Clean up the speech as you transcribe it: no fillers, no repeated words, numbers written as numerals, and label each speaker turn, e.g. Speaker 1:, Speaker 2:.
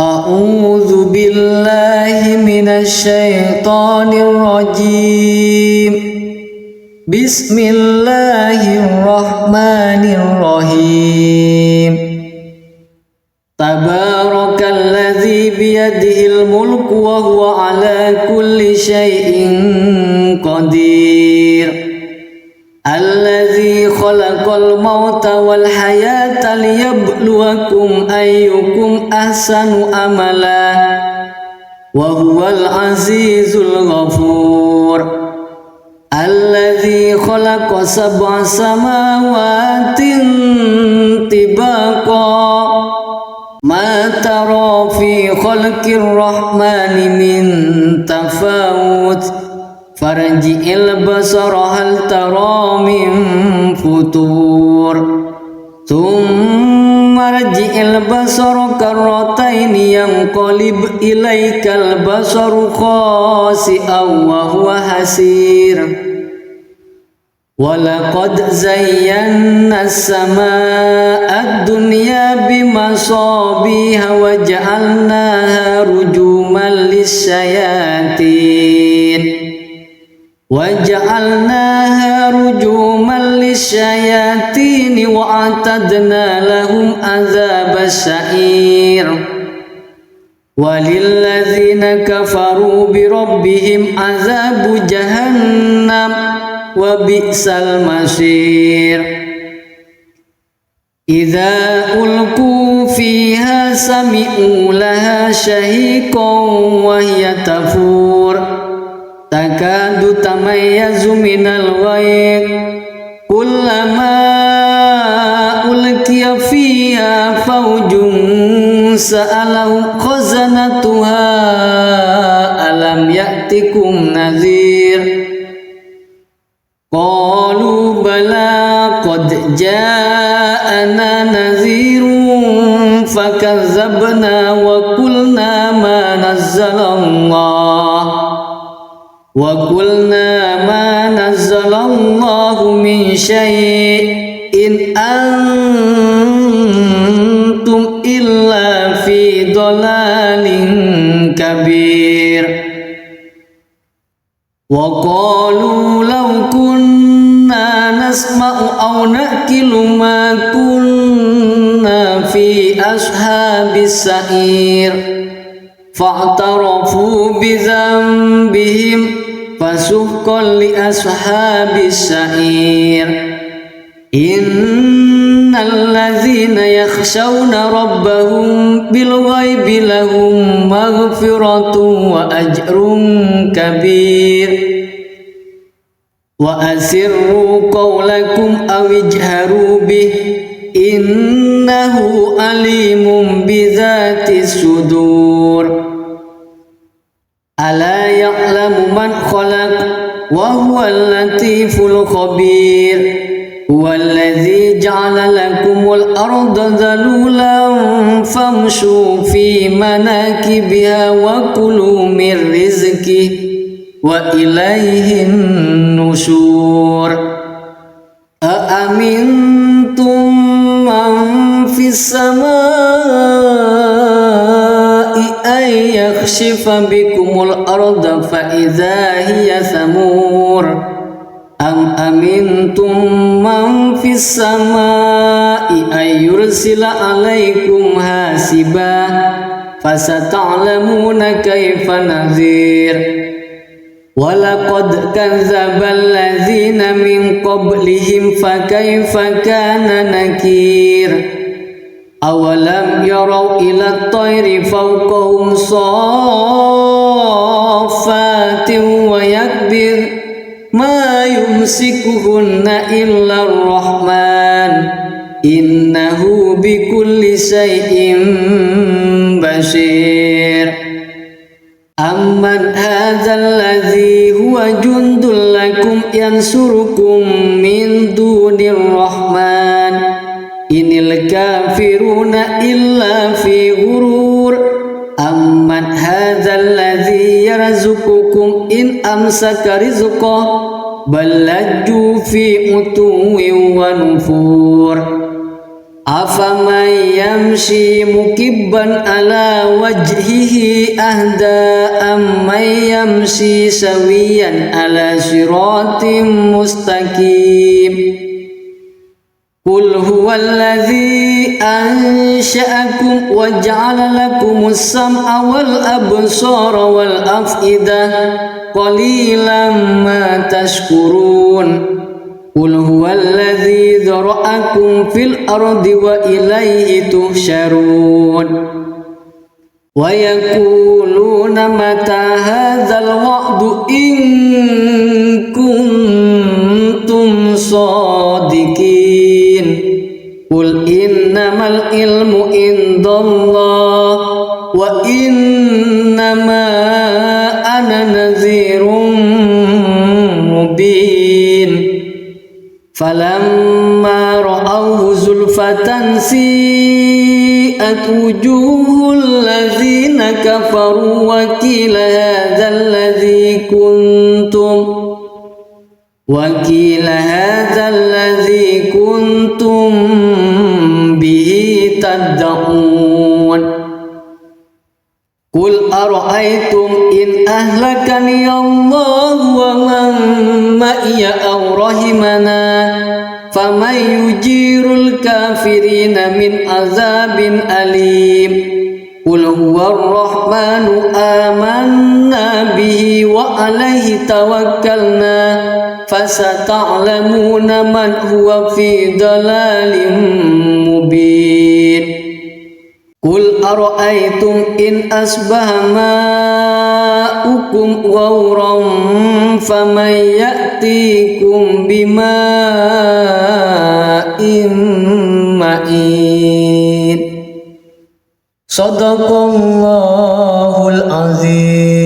Speaker 1: A'udzu billahi minasyaitonir rajim. Bismillahirrahmanirrahim. Tabarakalladzi biyadihil mulku wa huwa ala kulli syai'in qadir. Alladzi khalaqal mauta wal hayata liyabluwakum ayyukum ahsanu amala wa huwal azizul ghafur. Alladzi khalaqa sab'a samawatin tibaqa ma tara fi khalqir rahmani min tafawut farji'il basara hal tara min futur thumma rji'il basara karrataini yanqalib ilaikal basaru khasi'an wa huwa hasir. Walaqad zayyana as-samaa'a ad-dunya bimasabiha wa ja'alnaha rujuman lis-syayatin wa a'tadna lahum adzabas sa'ir. Walilladzina kafaru bi rabbihim adzabu jahannam wa bi'sal masir. Idza ulqu fiha sami'u laha shahiqan wa hiya tafur takadu tamayyazu minal ghayz kullama ulqiya fiha fawjun sa'alahum khazanatuha alam ya'tikum nadhir. Qalu bala qad ja'ana nadhirun fakazzabna wa qulna ma nazzalallahu min syai'in antum illa fi dhalalin kabir. Wa qalu law kunna nasma'u aw naqilu ma kunna fi ashabis sa'ir fa'tarafu bi dhanbihim fasuhqan li ashabis sa'ir. Innal ladzina yakhshawna rabbahum bil ghaibi lahum maghfiratun wa ajrun kabir. Wa asirru qawlakum aw ijharu bih innahu alimun bizatis sudur. Ala ya'lamu man khalaq wa huwal latiful khabir. Huwallazi ja'ala lakumul arda dhalulan famshu fi manakibiha wa kulu min rizqihi wa ilayhin nusyur. Aamintum man fis samaa'i ay yakhshifa bikumul arda fa idza hiya thamur. Am amintum man fis samaa'i ay yursila alaikum hasiba fasata'lamuna kaifa nadhir. Walaqad kadzdzabal ladzina min qablihim fakaifa kana nakir. Awalam yarau ila at-tayri fawqahum saffatin wa yakbir ma yumsikuhunna illa ar-rahman innahu bikulli syai'in basir. Amman hadzal ladzi huwa jundul lakum yansurukum min dunir rahman inil kafiruna illa fi ghurur. Amman hadzal ladzi yarzuqukum in amsaka rizqah bal lajju fi utuwin wa nufur. أفمن يمشي مكبا على وجهه أهدى أمن يمشي سويا على صراط مستقيم قل هو الذي أنشأكم وجعل لكم السمع والأبصار والأفئدة قليلا ما تشكرون قل هو الذي ذرأكم في الأرض وإليه تحشرون ويقولون متى هذا الوعد إن كنتم صادقين قل إنما العلم عند الله وإنما أنا نذير مبين فلما رأوه زلفة سيئت وجوه الذين كفروا وقيل هذا الذي كنتم به تدعون قل أرأيتم إن أهلكني الله ومن معي أو رحمنا فمن يجير الكافرين من عذاب أليم قل هو الرحمن آمنا به وعليه توكلنا فستعلمون من هو في ضلال مبين قل أرأيتم إن أصبح ماؤكم غورا فمن يأتيكم بماء معين صدق الله العظيم.